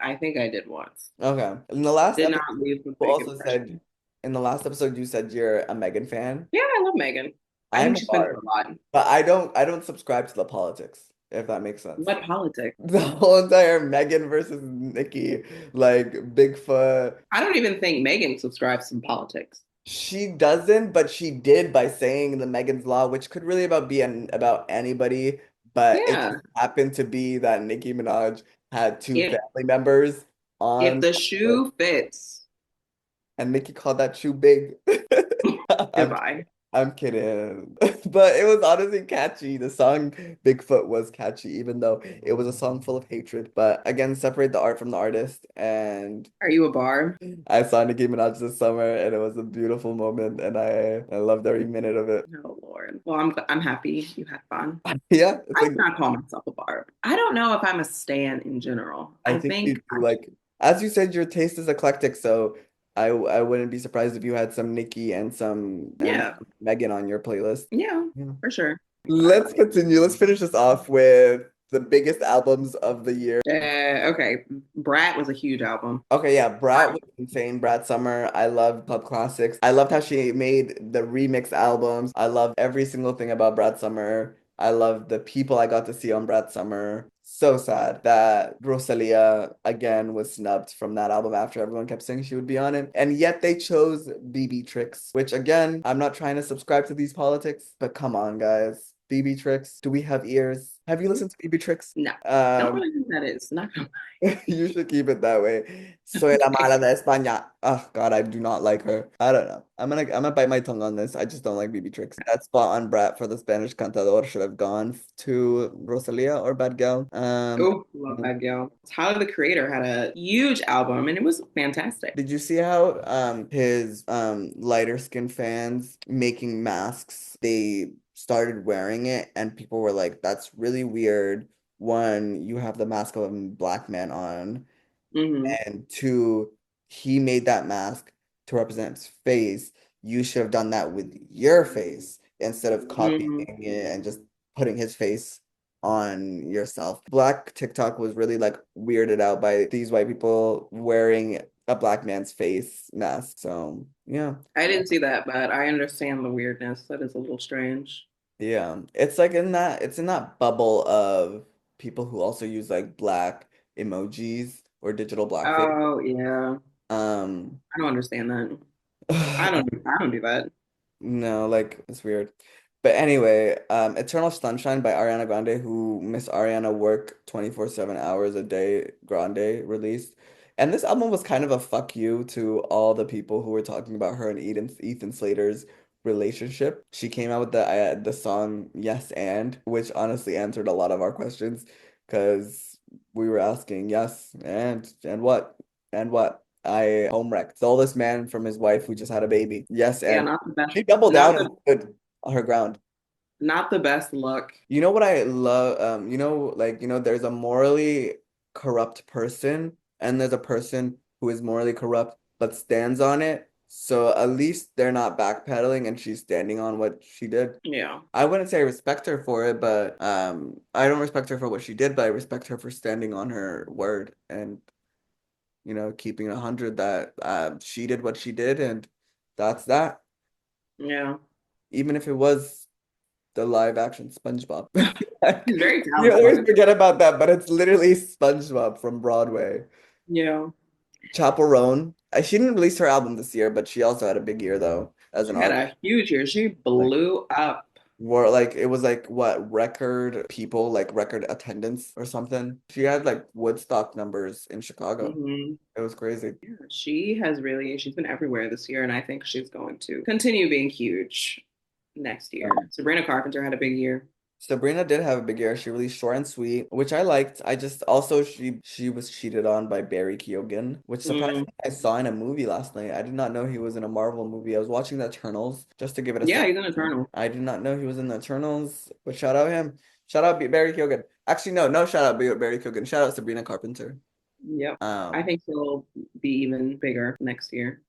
B: I think I did once.
A: Okay. In the last
B: Did not
A: episode,
B: leave a
A: you
B: big
A: also said
B: impression.
A: in the last episode you said you're a Megan fan.
B: Yeah, I love Megan. I
A: I'm
B: think
A: a
B: she's been through
A: Barb,
B: a lot.
A: but I don't subscribe to the politics, if that makes sense.
B: What politics?
A: The whole entire Megan versus Nikki, like Bigfoot.
B: I don't even think Megan subscribes to politics.
A: She doesn't, but she did by saying the Megan's Law, which could really about anybody, but it
B: Yeah.
A: just happened to be that Nicki Minaj had two
B: If
A: family members
B: if
A: on,
B: the shoe fits,
A: and Nicki called that shoe big. I'm
B: goodbye.
A: I'm kidding. But it was honestly catchy. The song Bigfoot was catchy, even though it was a song full of hatred. But again, separate the art from the artist. And
B: Are you a bar?
A: I saw Nicki Minaj this summer, and it was a beautiful moment, and I loved every minute of it.
B: Oh Lord. Well, I'm happy you had fun.
A: Yeah, it's
B: I would
A: like
B: not call myself a barb. I don't know if I'm a stan in general.
A: I
B: I
A: think you
B: think,
A: do like, as you said, your taste is eclectic, so I wouldn't be surprised if you had some Nicki and
B: yeah,
A: some Megan on your playlist.
B: yeah,
A: Yeah.
B: for sure.
A: Let's continue. Let's finish this off with the biggest albums of the year.
B: Okay, Brat was a huge album.
A: Okay, yeah, Brat was insane. Brat Summer. I loved Club Classics. I loved how she made the remix albums. I loved every single thing about Brat Summer. I loved the people I got to see on Brat Summer. So sad that Rosalia again was snubbed from that album after everyone kept saying she would be on it. And yet they chose BB Tricks, which again, I'm not trying to subscribe to these politics, but come on, guys. BB Tricks, do we have ears? Have you listened to BB Tricks?
B: No, don't
A: Um,
B: really know who that is. Not gonna
A: You should keep it that way. Soy la mala de España. Oh God, I do not like her. I don't know. I'm gonna bite my tongue on this. I just don't like BB Tricks. That spot on Brat for the Spanish cantador should have gone to Rosalia or Bad Gal.
B: Oh, love that girl. Tyler, the Creator, had a huge album and it was fantastic.
A: Did you see how his lighter skinned fans making masks? They started wearing it and people were like, that's really weird when you have the mask of a black man on.
B: Hmm.
A: And two, he made that mask to represent his face. You should have done that with your face instead of copying
B: Hmm.
A: it and just putting his face on yourself. Black TikTok was really like weirded out by these white people wearing a black man's face mask. So yeah.
B: I didn't see that, but I understand the weirdness. That is a little strange.
A: Yeah. It's like in that bubble of people who also use like black emojis or digital blackface.
B: Oh yeah,
A: Um
B: I don't understand that. I don't do that.
A: No, like it's weird. But anyway, Eternal Sunshine by Ariana Grande, who Miss Ariana work 24/7 hours a day, Grande released. And this album was kind of a fuck you to all the people who were talking about her and Ethan Slater's relationship. She came out with the song Yes and, which honestly answered a lot of our questions because we were asking yes and what and what. I home wrecked. Stole this man from his wife who just had a baby. Yes,
B: Yeah,
A: and
B: not the best.
A: she doubled
B: Not
A: down and
B: the
A: stood on her ground.
B: Not the best look.
A: You know what I love? There's a morally corrupt person, and there's a person who is morally corrupt but stands on it. So at least they're not backpedaling and she's standing on what she did.
B: Yeah.
A: I wouldn't say I respect her for it, but I don't respect her for what she did, but I respect her for standing on her word and keeping 100 that she did what she did, and that's that.
B: Yeah.
A: Even if it was the live action SpongeBob.
B: He's very
A: You
B: talented.
A: always forget about that, but it's literally SpongeBob from Broadway.
B: Yeah.
A: Chaperone. She didn't release her album this year, but she also had a big year though as an
B: She had
A: artist.
B: a huge year. She
A: Like,
B: blew up.
A: it was like what record people, like record attendance or something. She had like Woodstock numbers in Chicago.
B: Hmm.
A: It was crazy.
B: Yeah, she's been everywhere this year, and I think she's going to continue being huge next year. Sabrina Carpenter had a big year.
A: Sabrina did have a big year. She released Short and Sweet, which I liked. I just also she was cheated on by Barry Keoghan, which
B: Mm,
A: surprisingly I saw in a movie last night. I did not know he was in a Marvel movie. I was watching the Eternals just to give it a
B: yeah,
A: second.
B: he's an Eternal.
A: I did not know he was in the Eternals, but shout out him. Shout out Barry Keoghan. Actually, no, no shout out Barry Keoghan. Shout out Sabrina Carpenter.
B: Yep. I
A: Um,
B: think he'll be even bigger next year.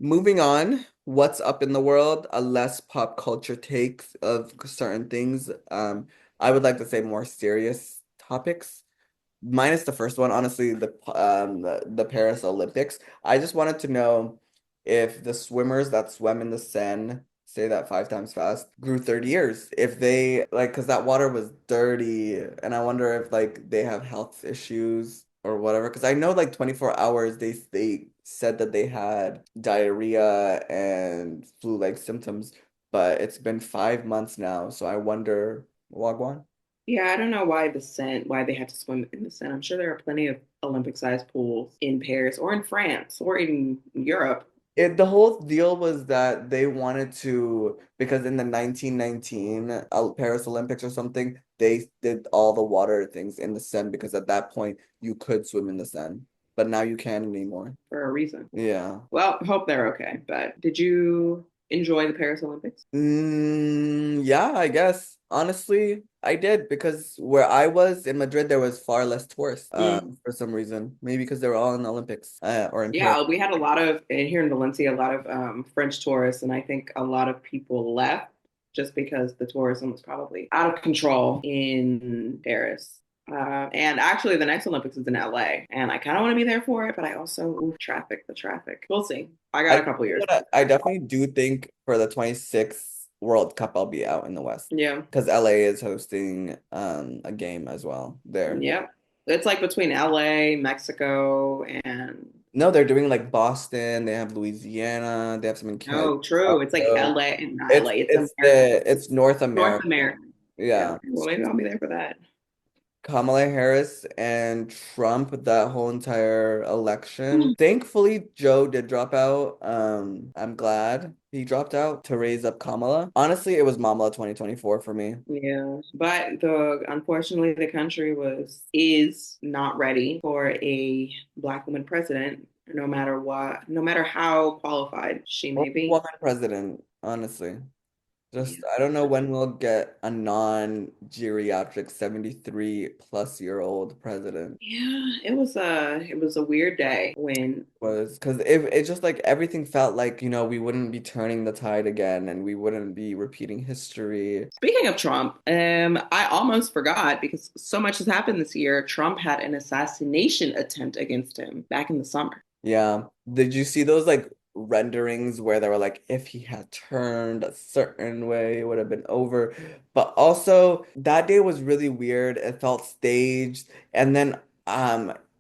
A: Moving on, what's up in the world? A less pop culture take of certain things. I would like to say more serious topics. Minus the first one, honestly, the Paris Olympics. I just wanted to know if the swimmers that swam in the Seine, say that 5 times fast, grew 30 years. If they like, because that water was dirty, and I wonder if like they have health issues or whatever. Because I know like 24 hours, they said that they had diarrhea and flu-like symptoms, but it's been 5 months now, so I wonder, Wagwan.
B: Yeah, I don't know why they had to swim in the Seine. I'm sure there are plenty of Olympic-sized pools in Paris or in France or in Europe.
A: The whole deal was that they wanted to, because in the 1919 Paris Olympics or something, they did all the water things in the Seine because at that point you could swim in the Seine, but now you can't anymore.
B: For a reason.
A: Yeah.
B: Well, hope they're okay. But did you enjoy the Paris Olympics?
A: Yeah, I guess. Honestly, I did because where I was in Madrid, there was far less tourists,
B: Mm.
A: for some reason. Maybe because they were all in the Olympics, or in Paris.
B: Yeah, we had a lot of, and here in Valencia, a lot of French tourists, and I think a lot of people left just because the tourism was probably out of control in Paris. And actually, the next Olympics is in LA, and I kind of want to be there for it, but I also, ooh, the traffic. We'll see. I got a couple years.
A: I definitely do think for the 26th World Cup, I'll be out in the West
B: Yeah.
A: because LA is hosting a game as well there.
B: Yep. It's like between LA, Mexico, and
A: No, they're doing like Boston, they have Louisiana, they have some in
B: no, true. It's like
A: Colorado.
B: LA, not LA. It's
A: It's North
B: North
A: America.
B: America. Yeah.
A: Yeah.
B: Okay. Well, maybe I'll be there for that.
A: Kamala Harris and Trump that whole entire election. Thankfully, Joe did drop out. I'm glad he dropped out to raise up Kamala. Honestly, it was Mama 2024 for me.
B: Yeah, but the unfortunately the country is not ready for a black woman president, no matter what, no matter how qualified she
A: Or
B: may be.
A: woman president, honestly.
B: Yeah,
A: Just I don't know when we'll get a non-geriatric 73 plus year old president.
B: yeah, it was a weird day when
A: Was because it just like everything felt like, we wouldn't be turning the tide again and we wouldn't be repeating history.
B: speaking of Trump, I almost forgot because so much has happened this year. Trump had an assassination attempt against him back in the summer.
A: Yeah. Did you see those like renderings where they were like, if he had turned a certain way, it would have been over. But also that day was really weird. It felt staged. And then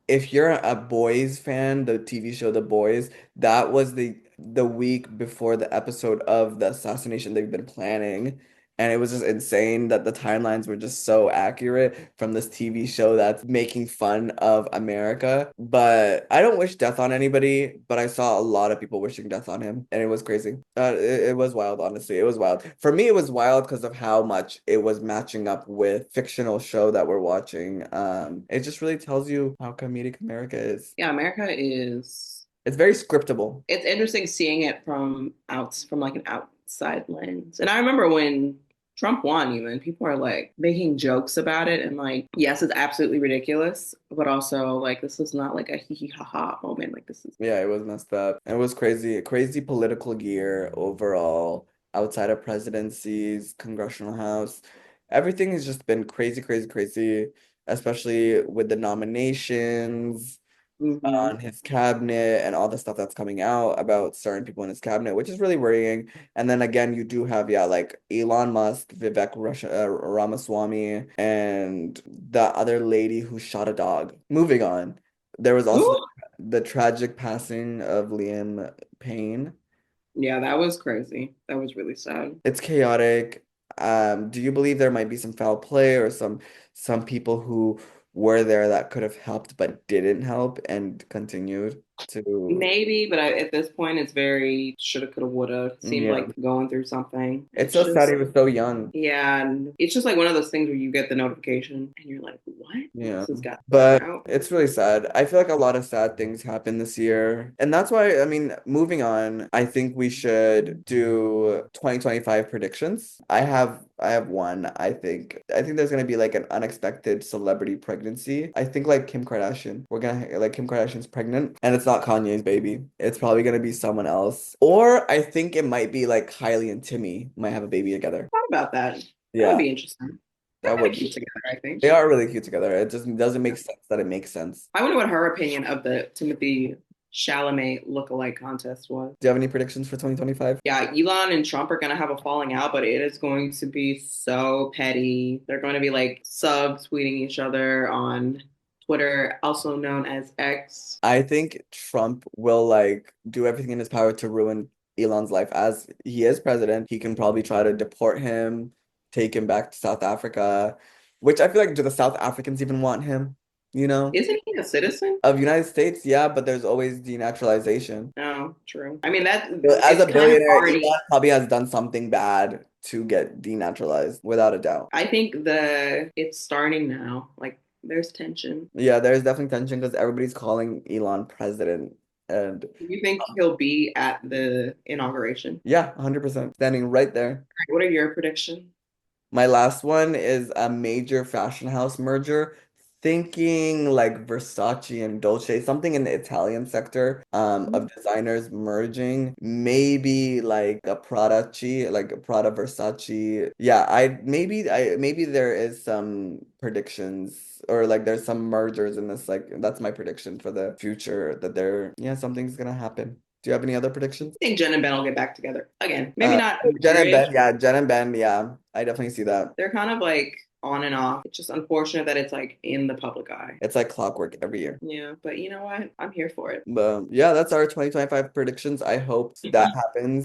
A: if you're a Boys fan, the TV show The Boys, that was the week before the episode of the assassination they've been planning. And it was just insane that the timelines were just so accurate from this TV show that's making fun of America. But I don't wish death on anybody, but I saw a lot of people wishing death on him, and it was crazy. It was wild, honestly. It was wild. For me, it was wild because of how much it was matching up with fictional show that we're watching. It just really tells you how comedic America is.
B: Yeah, America is.
A: It's very scriptable.
B: It's interesting seeing it from like an sidelines. And I remember when Trump won, even people are like making jokes about it. And like, yes, it's absolutely ridiculous, but also like, this is not like a hee hee ha ha moment. Like, this is
A: Yeah, it was messed up. It was crazy, crazy political year overall, outside of presidencies, congressional house. Everything has just been crazy, crazy, crazy, especially with the nominations
B: mhm.
A: on his cabinet and all the stuff that's coming out about certain people in his cabinet, which is really worrying. And then again, you do have, yeah, like Elon Musk, Ramaswamy, and the other lady who shot a dog. Moving on. There was also
B: Ooh.
A: the tragic passing of Liam Payne.
B: Yeah, that was crazy. That was really sad.
A: It's chaotic. Do you believe there might be some foul play or some people who were there that could have helped but didn't help and continued to
B: Maybe, but at this point, it's very shoulda, coulda, woulda. Seemed
A: yeah.
B: like going through something.
A: It's
B: It's
A: so sad he
B: just,
A: was so young.
B: yeah, and it's just like one of those things where you get the notification and you're like, what?
A: Yeah.
B: This has got to come
A: But
B: out.
A: it's really sad. I feel like a lot of sad things happened this year. And that's why, I mean, moving on, I think we should do 2025 predictions. I have one, I think. I think there's gonna be like an unexpected celebrity pregnancy. I think like Kim Kardashian. We're gonna like Kim Kardashian's pregnant and it's not Kanye's baby. It's probably gonna be someone else. Or I think it might be like Kylie and Timmy might have a baby together.
B: Thought about that. That would
A: Yeah,
B: be interesting. They're
A: that
B: kind of
A: would
B: cute
A: be.
B: together, I think.
A: They are really cute together. It just doesn't make sense that it makes sense.
B: I wonder what her opinion of the Timothy Chalamet lookalike contest was.
A: Do you have any predictions for 2025?
B: Yeah, Elon and Trump are going to have a falling out, but it is going to be so petty. They're going to be like subtweeting each other on Twitter, also known as X.
A: I think Trump will like do everything in his power to ruin Elon's life. As he is president, he can probably try to deport him, take him back to South Africa, which I feel like do the South Africans even want him, you know?
B: Isn't he a citizen?
A: Of United States, yeah, but there's always denaturalization.
B: No, true. I mean, that
A: As a
B: it's kind of
A: billionaire,
B: already,
A: Elon probably has done something bad to get denaturalized, without a doubt.
B: I think it's starting now. Like, there's tension.
A: Yeah, there's definitely tension because everybody's calling Elon president. And
B: Do you think he'll be at the inauguration?
A: yeah, 100% standing right there.
B: What are your predictions?
A: My last one is a major fashion house merger. Thinking like Versace and Dolce, something in the Italian sector of designers merging. Maybe like a Pradaci, like a Prada Versace. Yeah, maybe there is some predictions or like there's some mergers in this. Like that's my prediction for the future that yeah, something's gonna happen. Do you have any other predictions?
B: I think Jen and Ben will get back together again. Maybe not
A: Jen and
B: marriage.
A: Ben, yeah, Jen and Ben, yeah, I definitely see that.
B: They're kind of like on and off. It's just unfortunate that it's like in the public eye.
A: It's like clockwork every year.
B: Yeah, but you know what? I'm here for it.
A: But yeah, that's our 2025 predictions. I hope that happens.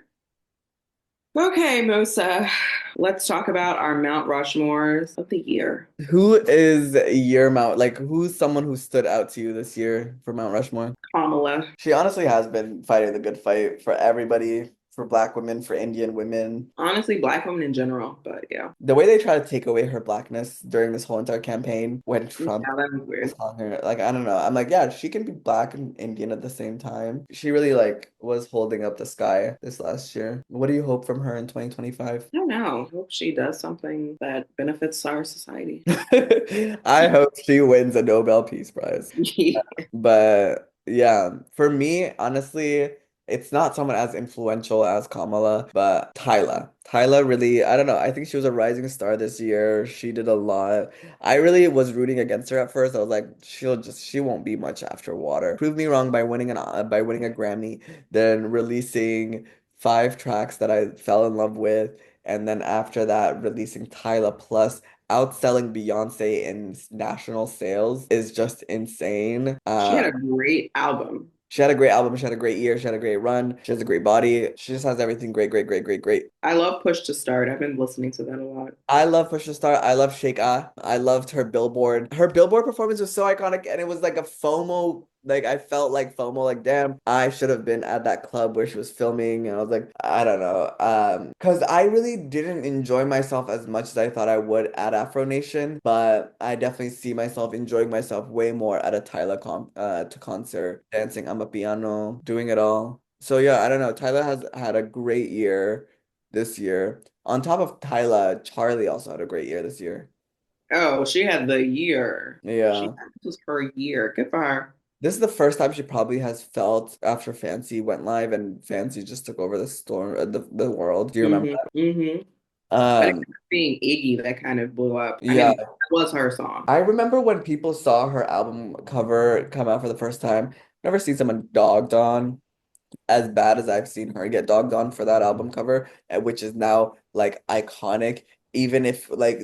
B: Okay, Mosa, let's talk about our Mount Rushmores of the year.
A: Who is your Mount? Like, who's someone who stood out to you this year for Mount Rushmore?
B: Kamala.
A: She honestly has been fighting the good fight for everybody, for Black women, for Indian women.
B: Honestly, Black women in general, but yeah.
A: The way they try to take away her blackness during this whole entire campaign when
B: Yeah,
A: Trump
B: that was
A: was
B: weird.
A: calling her, like, I don't know. I'm like, yeah, she can be Black and Indian at the same time. She really like was holding up the sky this last year. What do you hope from her in 2025?
B: I don't know. I hope she does something that benefits our society.
A: I hope she wins a Nobel Peace Prize. But yeah, for me, honestly, it's not someone as influential as Kamala, but Tyla. Tyla really, I don't know. I think she was a rising star this year. She did a lot. I really was rooting against her at first. I was like, she won't be much after water. Prove me wrong by winning a Grammy, then releasing 5 tracks that I fell in love with, and then after that, releasing Tyla Plus outselling Beyonce in national sales is just insane.
B: She had a great album.
A: She had a great album. She had a great year. She had a great run. She has a great body. She just has everything great, great, great, great, great.
B: I love Push to Start. I've been listening to that a lot.
A: I love Pusha Star. I love Shake Ah. I loved her Billboard. Her Billboard performance was so iconic, and it was like a FOMO. Like I felt like FOMO. Like damn, I should have been at that club where she was filming. And I was like, I don't know. Because I really didn't enjoy myself as much as I thought I would at Afro Nation, but I definitely see myself enjoying myself way more at a to concert, dancing on a piano, doing it all. So yeah, I don't know. Tyler has had a great year this year. On top of Tyla, Charlie also had a great year this year.
B: Oh, she had the year.
A: Yeah.
B: This was her year. Good for her.
A: This is the first time she probably has felt after Fancy went live and Fancy just took over the storm, the world. Do you remember
B: Hmm.
A: that?
B: But it being Iggy that kind of blew up. I
A: Yeah.
B: mean, that was her song.
A: I remember when people saw her album cover come out for the first time. Never seen someone dogged on as bad as I've seen her get dogged on for that album cover, which is now like iconic. Even if like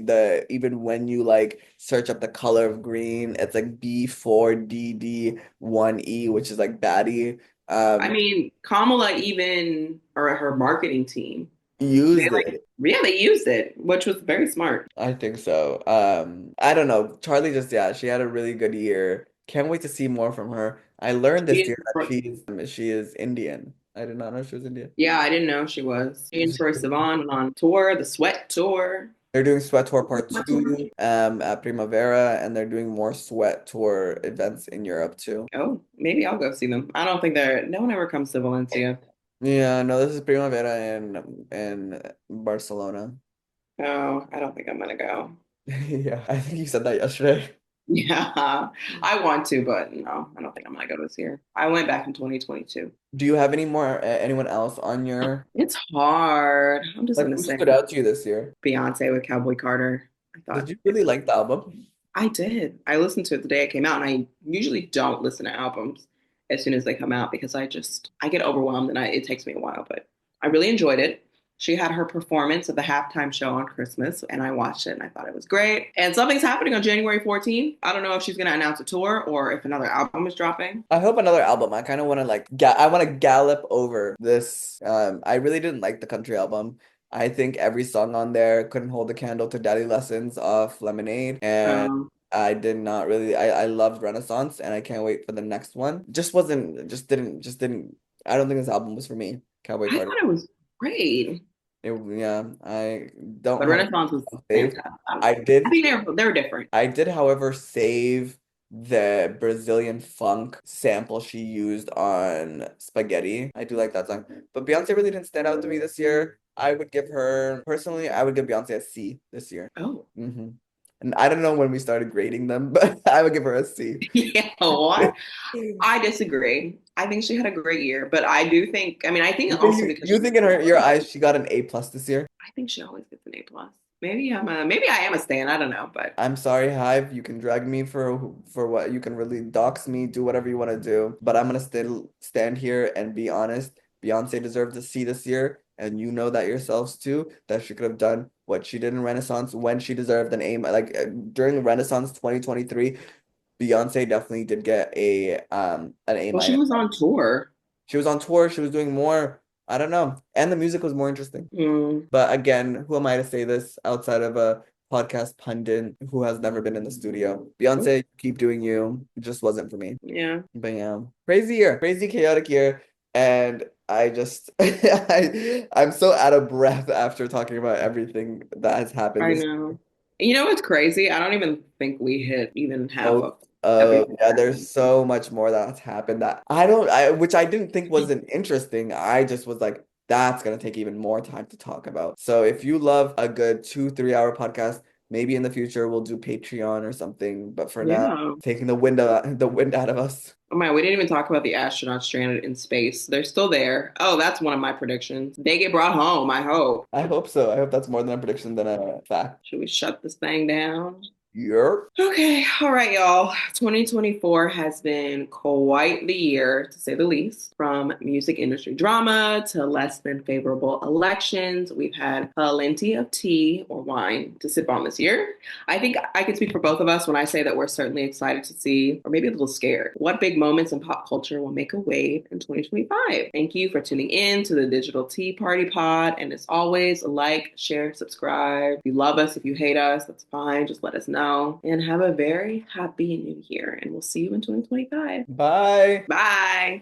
A: even when you like search up the color of green, it's like B4DD1E, which is like baddie.
B: I
A: Um,
B: mean, Kamala even, or her marketing team, they
A: used
B: like,
A: it.
B: yeah, they used it, which was very smart.
A: I think so. I don't know. Charlie just, yeah, she had a really good year. Can't wait to see more from her. I learned
B: She
A: this
B: is,
A: year that she is Indian. I did not know she was Indian.
B: yeah, I didn't know she was. She and Troye Sivan went on tour, the Sweat Tour.
A: They're doing Sweat Tour Part
B: Sweat Tour.
A: 2 at Primavera, and they're doing more Sweat Tour events in Europe too.
B: Oh, maybe I'll go see them. I don't think no one ever comes to Valencia.
A: Yeah, no, this is Primavera in Barcelona.
B: Oh, I don't think I'm gonna go.
A: Yeah, I think you said that yesterday.
B: Yeah, I want to, but no, I don't think I'm gonna go this year. I went back in 2022.
A: Do you have any more anyone else on your
B: It's hard. I'm just
A: like
B: gonna
A: who
B: say
A: stood out to you this year?
B: Beyonce with Cowboy Carter. I
A: Did
B: thought
A: you
B: it
A: really
B: was,
A: like the album?
B: I did. I listened to it the day it came out, and I usually don't listen to albums as soon as they come out because I get overwhelmed and it takes me a while, but I really enjoyed it. She had her performance of the halftime show on Christmas, and I watched it and I thought it was great. And something's happening on January 14th. I don't know if she's going to announce a tour or if another album is dropping.
A: I hope another album. I kind of want to like I want to gallop over this. I really didn't like the country album. I think every song on there couldn't hold a candle to Daddy Lessons off Lemonade, and
B: Um,
A: I did not really. I loved Renaissance, and I can't wait for the next one. Just didn't. I don't think this album was for me. Cowboy
B: I
A: Carter.
B: thought it was great,
A: Yeah, I don't
B: but
A: have
B: Renaissance was
A: a save.
B: fantastic. I
A: I did.
B: think they're different.
A: I did, however, save the Brazilian funk sample she used on Spaghetti. I do like that song. But Beyonce really didn't stand out to me this year. Personally, I would give Beyonce a C this year.
B: Oh,
A: hmm And I don't know when we started grading them, but I would give her a C.
B: yeah. What? I disagree. I think she had a great year, but I do think. I mean, I think
A: You
B: also
A: think
B: because
A: you
B: she's
A: think in your eyes she got an A plus this year?
B: I think she always gets an A plus. Maybe I am a stan. I don't know, but
A: I'm sorry, Hive. You can drag me for what you can really dox me, do whatever you want to do. But I'm gonna still stand here and be honest. Beyonce deserved a C this year, and you know that yourselves too, that she could have done what she did in Renaissance when she deserved an A. Like during Renaissance 2023, Beyonce definitely did get an A
B: well, she
A: minus.
B: was on tour.
A: She was on tour, she was doing more, I don't know, and the music was more interesting.
B: Mm,
A: But again, who am I to say this outside of a podcast pundit who has never been in the studio? Beyonce, keep doing you. It just wasn't for me.
B: yeah,
A: But yeah, crazy year, crazy chaotic year. And I just I'm so out of breath after talking about everything that has happened
B: I
A: this
B: know. You know what's crazy? I don't even think we hit even half
A: most
B: of everything
A: yeah,
B: that
A: there's so much more that's happened that which I didn't think wasn't interesting. I just was like, that's gonna take even more time to talk about. So if you love a good 2-3 hour podcast, maybe in the future we'll do Patreon or something. But for now,
B: Yeah.
A: taking the wind out of us.
B: Oh man, we didn't even talk about the astronauts stranded in space. They're still there. Oh, that's one of my predictions. They get brought home, I hope.
A: I hope so. I hope that's more than a prediction than a fact.
B: Should we shut this thing down?
A: Yep.
B: Okay, all right, y'all. 2024 has been quite the year, to say the least. From music industry drama to less than favorable elections, we've had plenty of tea or wine to sip on this year. I think I can speak for both of us when I say that we're certainly excited to see, or maybe a little scared, what big moments in pop culture will make a wave in 2025. Thank you for tuning in to the Digital Tea Party Pod. And as always, like, share, subscribe. If you love us, if you hate us, that's fine. Just let us know. And have a very happy new year. And we'll see you in 2025.
A: Bye.
B: Bye.